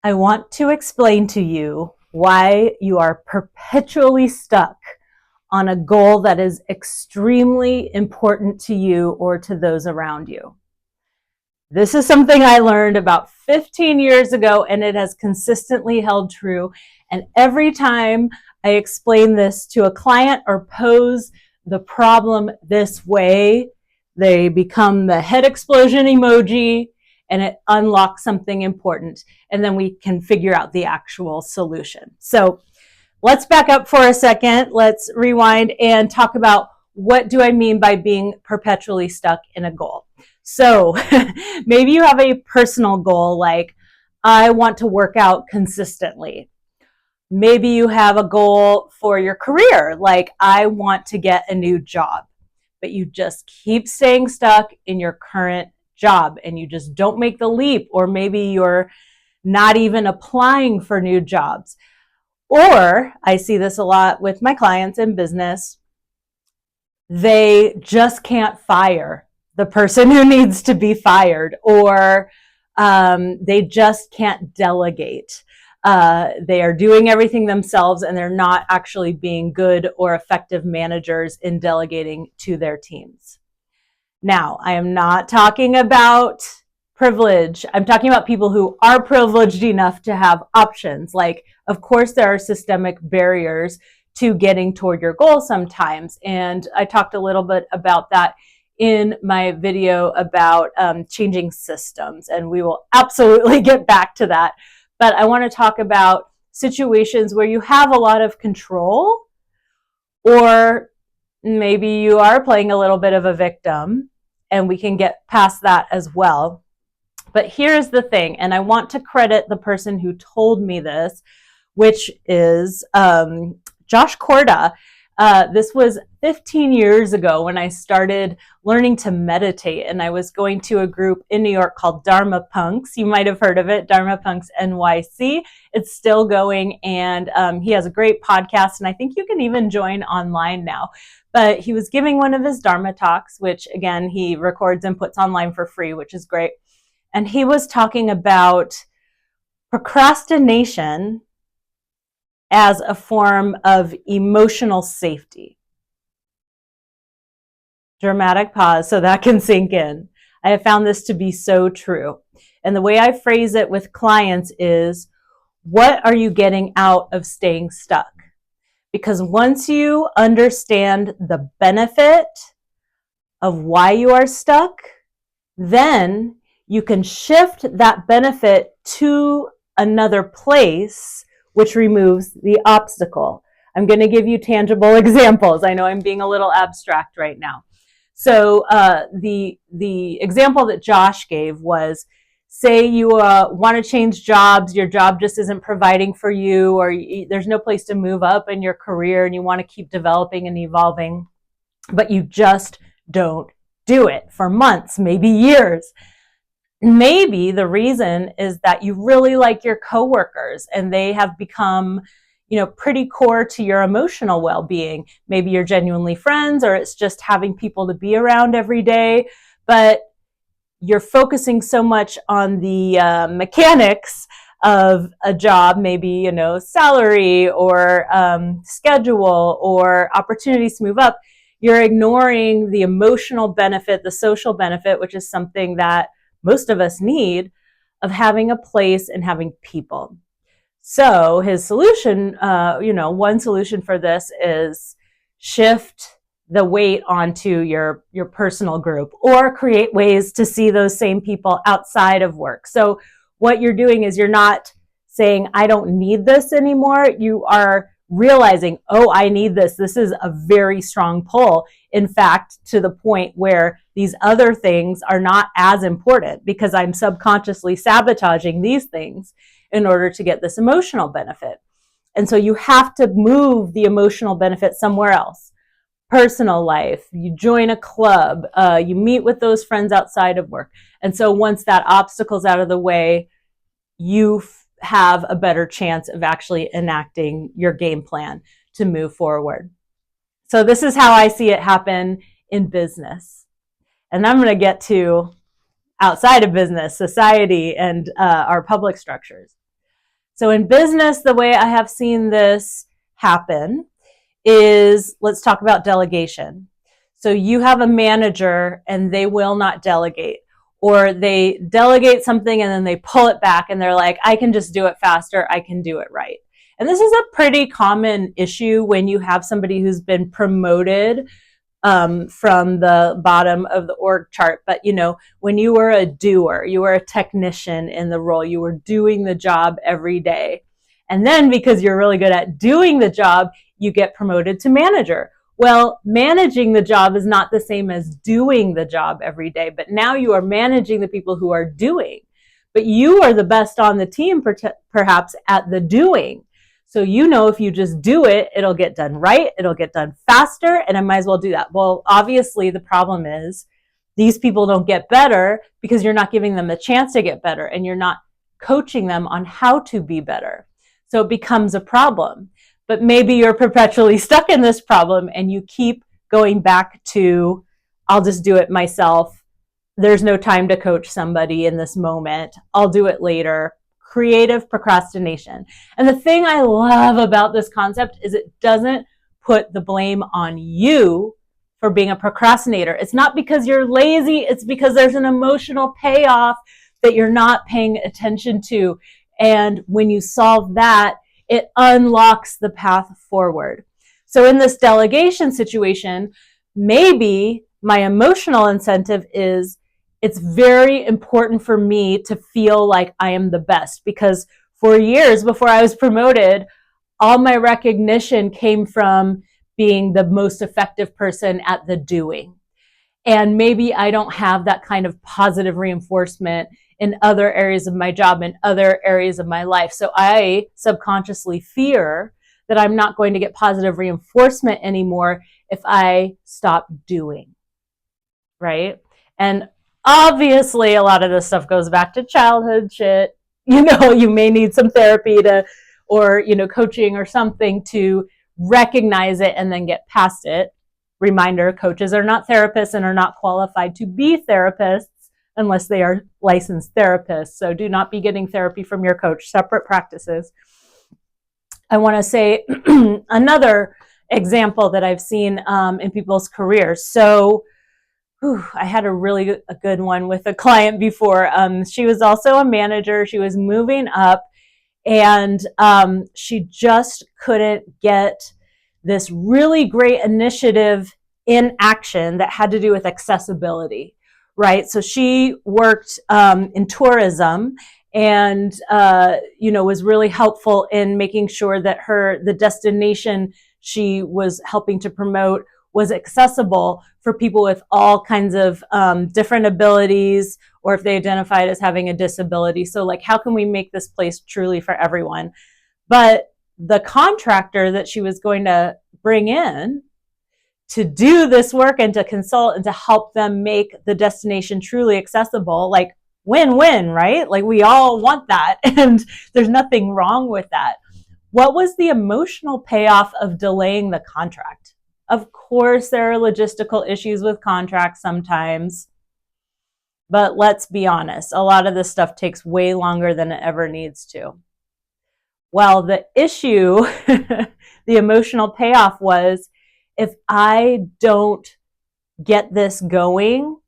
I want to explain to you why you are perpetually stuck on a goal that is extremely important to you or to those around you. This is something I learned about 15 years ago, and it has consistently held true. And every time I explain this to a client or pose the problem this way, they become the head explosion emoji, and it unlocks something important. And then we can figure out the actual solution. So let's back up for a second. Let's rewind and talk about what do I mean by being perpetually stuck in a goal. So maybe you have a personal goal like, I want to work out consistently. Maybe you have a goal for your career, like I want to get a new job, but you just keep staying stuck in your current job and you just don't make the leap, or maybe you're not even applying for new jobs. Or I see this a lot with my clients in business. They just can't fire the person who needs to be fired, or they just can't delegate. They are doing everything themselves and they're not actually being good or effective managers in delegating to their teams. Now, I am not talking about privilege. I'm talking about people who are privileged enough to have options. Like, of course, there are systemic barriers to getting toward your goal sometimes. And I talked a little bit about that in my video about changing systems, and we will absolutely get back to that. But I want to talk about situations where you have a lot of control, or maybe you are playing a little bit of a victim, and we can get past that as well. But here's the thing, and I want to credit the person who told me this, which is Josh Corda. This was 15 years ago when I started learning to meditate, and I was going to a group in New York called Dharma Punks. You might have heard of it, Dharma Punks NYC. It's still going, and he has a great podcast, and I think you can even join online now. But he was giving one of his Dharma talks, which again, he records and puts online for free, which is great. And he was talking about procrastination as a form of emotional safety. Dramatic pause so that can sink in. I have found this to be so true. And the way I phrase it with clients is, what are you getting out of staying stuck? Because once you understand the benefit of why you are stuck, then you can shift that benefit to another place, which removes the obstacle. I'm going to give you tangible examples. I know I'm being a little abstract right now. So the example that Josh gave was, say you want to change jobs, your job just isn't providing for you, or there's no place to move up in your career and you want to keep developing and evolving, but you just don't do it for months, maybe years. Maybe the reason is that you really like your coworkers and they have become, pretty core to your emotional well-being. Maybe you're genuinely friends, or it's just having people to be around every day, but you're focusing so much on the mechanics of a job, maybe, salary or schedule or opportunities to move up. You're ignoring the emotional benefit, the social benefit, which is something that most of us need, of having a place and having people. So his solution, one solution for this is shift the weight onto your personal group, or create ways to see those same people outside of work. So what you're doing is you're not saying, I don't need this anymore. You are realizing, oh, I need this. This is a very strong pull. In fact, to the point where these other things are not as important because I'm subconsciously sabotaging these things in order to get this emotional benefit. And so you have to move the emotional benefit somewhere else. Personal life, you join a club, you meet with those friends outside of work. And so once that obstacle's out of the way, you have a better chance of actually enacting your game plan to move forward. So this is how I see it happen in business. And I'm going to get to outside of business, society, and our public structures. So in business, the way I have seen this happen is, let's talk about delegation. So you have a manager and they will not delegate, or they delegate something and then they pull it back and they're like, I can just do it faster. I can do it right. And this is a pretty common issue when you have somebody who's been promoted from the bottom of the org chart. But when you were a doer, you were a technician in the role, you were doing the job every day. And then because you're really good at doing the job, you get promoted to manager. Well, managing the job is not the same as doing the job every day, but now you are managing the people who are doing. But you are the best on the team, perhaps at the doing. So if you just do it, it'll get done right, it'll get done faster, and I might as well do that. Well, obviously the problem is these people don't get better because you're not giving them the chance to get better and you're not coaching them on how to be better. So it becomes a problem. But maybe you're perpetually stuck in this problem and you keep going back to, I'll just do it myself. There's no time to coach somebody in this moment. I'll do it later. Creative procrastination. And the thing I love about this concept is it doesn't put the blame on you for being a procrastinator. It's not because you're lazy. It's because there's an emotional payoff that you're not paying attention to. And when you solve that, it unlocks the path forward. So in this delegation situation, maybe my emotional incentive is, it's very important for me to feel like I am the best, because for years before I was promoted, all my recognition came from being the most effective person at the doing. And maybe I don't have that kind of positive reinforcement in other areas of my job, in other areas of my life. So I subconsciously fear that I'm not going to get positive reinforcement anymore if I stop doing, right? And obviously a lot of this stuff goes back to childhood shit. You may need some therapy or coaching or something to recognize it and then get past it. Reminder, coaches are not therapists and are not qualified to be therapists unless they are licensed therapists. So do not be getting therapy from your coach, separate practices. I want to say another example that I've seen in people's careers. So I had a good one with a client before. She was also a manager. She was moving up and she just couldn't get this really great initiative in action that had to do with accessibility, right? So she worked in tourism and was really helpful in making sure that the destination she was helping to promote was accessible for people with all kinds of different abilities, or if they identified as having a disability. So like, how can we make this place truly for everyone? But the contractor that she was going to bring in to do this work and to consult and to help them make the destination truly accessible, like win-win, right? Like we all want that and there's nothing wrong with that. What was the emotional payoff of delaying the contract? Of course, there are logistical issues with contracts sometimes, but let's be honest, a lot of this stuff takes way longer than it ever needs to. Well, the issue, the emotional payoff was, if I don't get this going,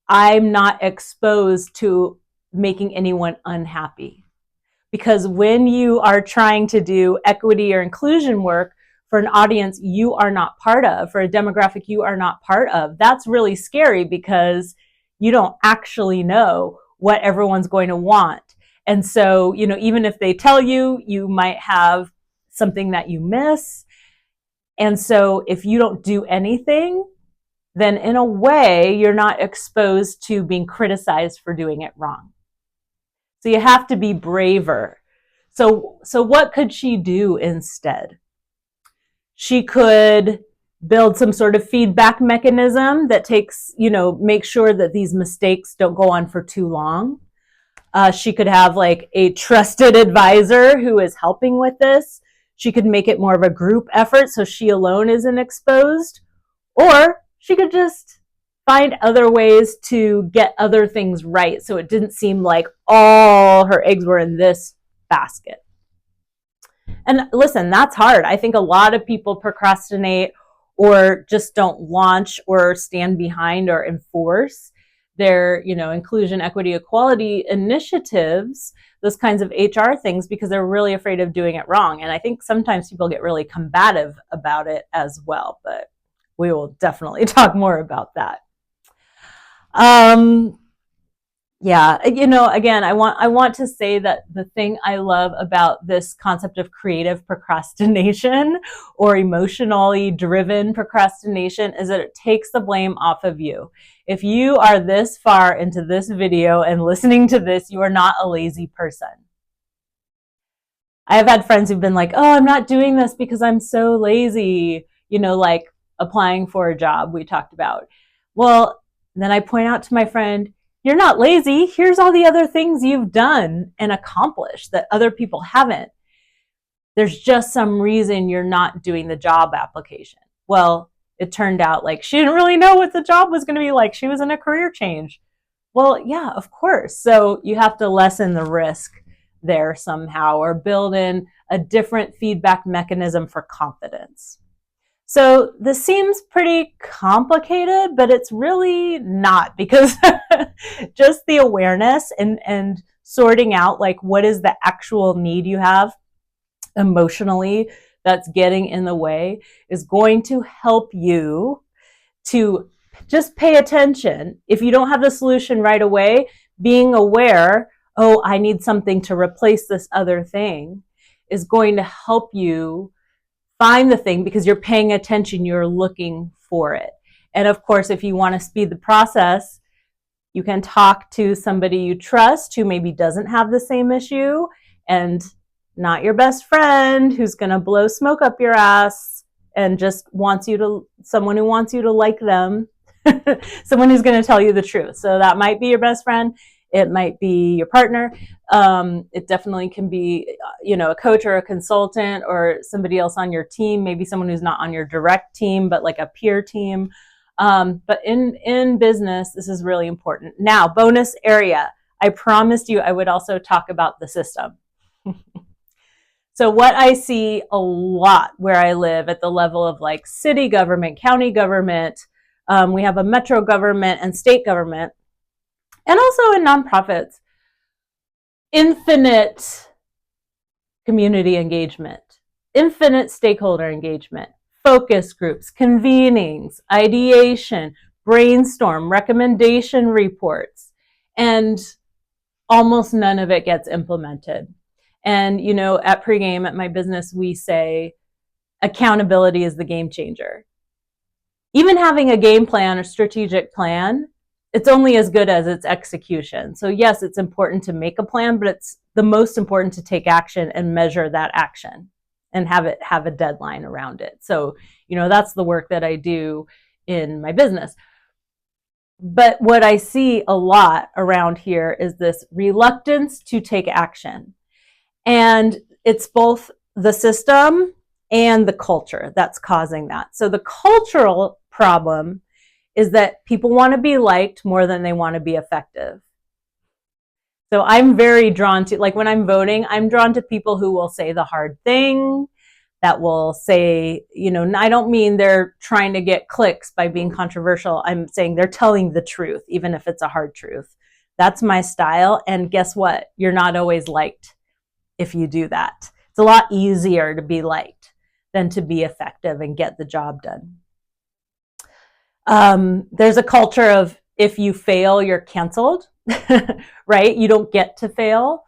I'm not exposed to making anyone unhappy. Because when you are trying to do equity or inclusion work for an audience you are not part of, for a demographic you are not part of, that's really scary because you don't actually know what everyone's going to want. And so, even if they tell you, you might have something that you miss. And so if you don't do anything, then in a way, you're not exposed to being criticized for doing it wrong. So you have to be braver. So what could she do instead? She could build some sort of feedback mechanism that make sure that these mistakes don't go on for too long. She could have like a trusted advisor who is helping with this. She could make it more of a group effort so she alone isn't exposed. Or she could just find other ways to get other things right so it didn't seem like all her eggs were in this basket. And listen, that's hard. I think a lot of people procrastinate or just don't launch or stand behind or enforce their, inclusion, equity, equality initiatives, those kinds of HR things, because they're really afraid of doing it wrong. And I think sometimes people get really combative about it as well, but we will definitely talk more about that. Yeah, again, I want to say that the thing I love about this concept of creative procrastination or emotionally driven procrastination is that it takes the blame off of you. If you are this far into this video and listening to this, you are not a lazy person. I have had friends who've been like, oh, I'm not doing this because I'm so lazy, like applying for a job we talked about. Well, then I point out to my friend, you're not lazy. Here's all the other things you've done and accomplished that other people haven't. There's just some reason you're not doing the job application. Well, it turned out like she didn't really know what the job was going to be like. She was in a career change. Well, yeah, of course. So you have to lessen the risk there somehow or build in a different feedback mechanism for confidence. So this seems pretty complicated, but it's really not, because just the awareness and sorting out like what is the actual need you have emotionally that's getting in the way is going to help you to just pay attention. If you don't have the solution right away, being aware, oh, I need something to replace this other thing, is going to help you find the thing because you're paying attention, you're looking for it. And of course, if you want to speed the process, you can talk to somebody you trust who maybe doesn't have the same issue and not your best friend who's going to blow smoke up your ass and just someone who wants you to like them, someone who's going to tell you the truth. So that might be your best friend. It might be your partner. It definitely can be, a coach or a consultant or somebody else on your team, maybe someone who's not on your direct team, but like a peer team. But in business, this is really important. Now, bonus area. I promised you I would also talk about the system. So what I see a lot where I live at the level of like city government, county government, we have a metro government and state government, and also in nonprofits, infinite community engagement, infinite stakeholder engagement, focus groups, convenings, ideation, brainstorm, recommendation reports, and almost none of it gets implemented. And, at Pregame, at my business, we say accountability is the game changer. Even having a game plan or strategic plan, it's only as good as its execution. So yes, it's important to make a plan, but it's the most important to take action and measure that action and have a deadline around it. So, that's the work that I do in my business. But what I see a lot around here is this reluctance to take action. And it's both the system and the culture that's causing that. So the cultural problem is that people want to be liked more than they want to be effective. So I'm very drawn to, like when I'm voting, I'm drawn to people who will say the hard thing, that will say, I don't mean they're trying to get clicks by being controversial. I'm saying they're telling the truth, even if it's a hard truth. That's my style. And guess what? You're not always liked if you do that. It's a lot easier to be liked than to be effective and get the job done. There's a culture of if you fail, you're canceled, right? You don't get to fail.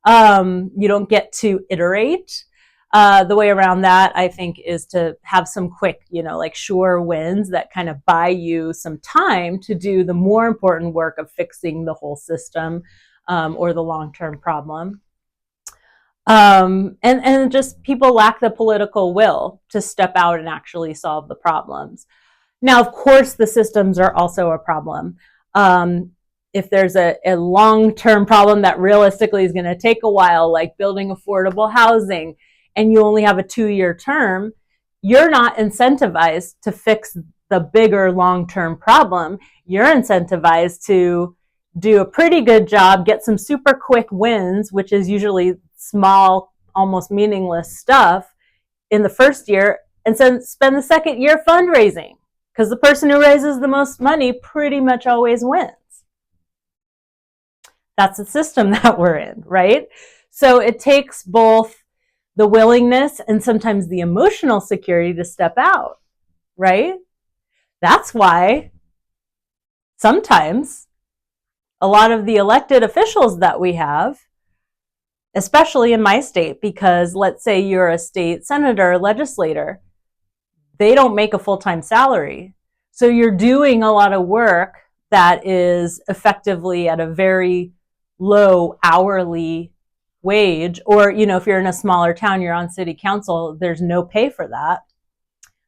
You don't get to iterate. The way around that, I think, is to have some quick, like sure wins that kind of buy you some time to do the more important work of fixing the whole system or the long-term problem. And just people lack the political will to step out and actually solve the problems. Now, of course, the systems are also a problem. If there's a long-term problem that realistically is going to take a while, like building affordable housing, and you only have a 2-year term, you're not incentivized to fix the bigger long-term problem. You're incentivized to do a pretty good job, get some super quick wins, which is usually small almost meaningless stuff in the first year and spend the second year fundraising, because the person who raises the most money pretty much always wins. That's the system that we're in, right? So it takes both the willingness and sometimes the emotional security to step out, right? That's why sometimes a lot of the elected officials that we have, especially in my state, because let's say you're a state senator or legislator, they don't make a full-time salary. So you're doing a lot of work that is effectively at a very low hourly wage, or, you know, if you're in a smaller town, you're on city council, there's no pay for that.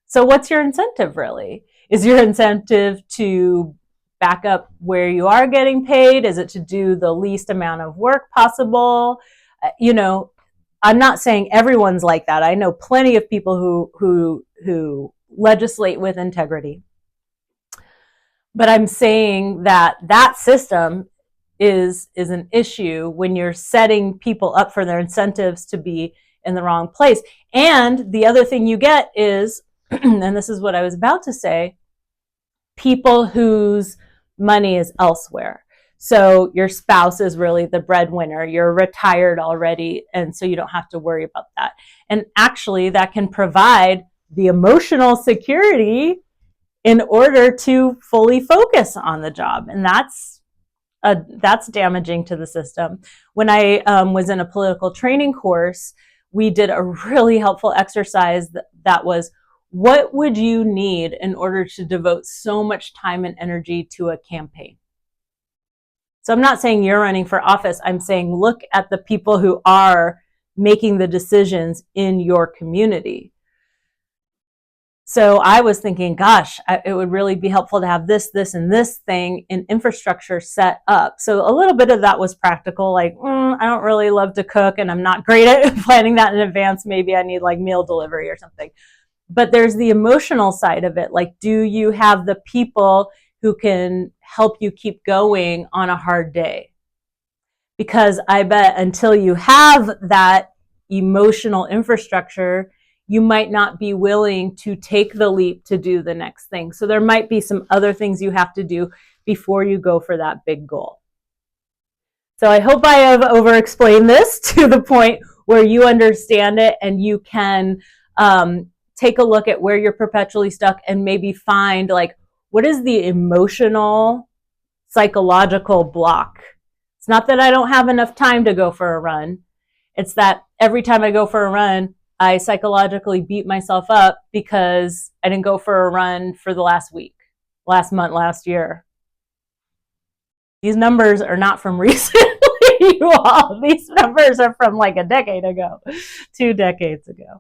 So what's your incentive really? Is your incentive to back up where you are getting paid? Is it to do the least amount of work possible? You know, I'm not saying everyone's like that. I know plenty of people who legislate with integrity. But I'm saying that that system is an issue when you're setting people up for their incentives to be in the wrong place. And the other thing you get is, and this is what I was about to say, people whose money is elsewhere. So your spouse is really the breadwinner. You're retired already, and so you don't have to worry about that. And actually, that can provide the emotional security in order to fully focus on the job. And that's damaging to the system. When I was in a political training course, we did a really helpful exercise that was, what would you need in order to devote so much time and energy to a campaign? So I'm not saying you're running for office. I'm saying look at the people who are making the decisions in your community. So I was thinking, gosh, it would really be helpful to have this, and this thing in infrastructure set up. So a little bit of that was practical, like, I don't really love to cook and I'm not great at planning that in advance. Maybe I need like meal delivery or something. But there's the emotional side of it. Like, do you have the people who can help you keep going on a hard day? Because I bet until you have that emotional infrastructure, you might not be willing to take the leap to do the next thing. So there might be some other things you have to do before you go for that big goal. So I hope I have over-explained this to the point where you understand it and you can take a look at where you're perpetually stuck and maybe find, like, what is the emotional, psychological block? It's not that I don't have enough time to go for a run. It's that every time I go for a run, I psychologically beat myself up because I didn't go for a run for the last week, last month, last year. These numbers are not from recently, you all. These numbers are from like a decade ago, 2 decades ago.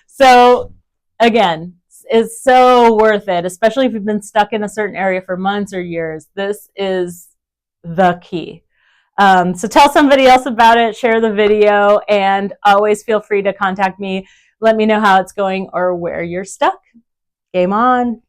So again, it's so worth it, especially if you've been stuck in a certain area for months or years. This is the key. So tell somebody else about it, share the video, and always feel free to contact me. Let me know how it's going or where you're stuck. Game on.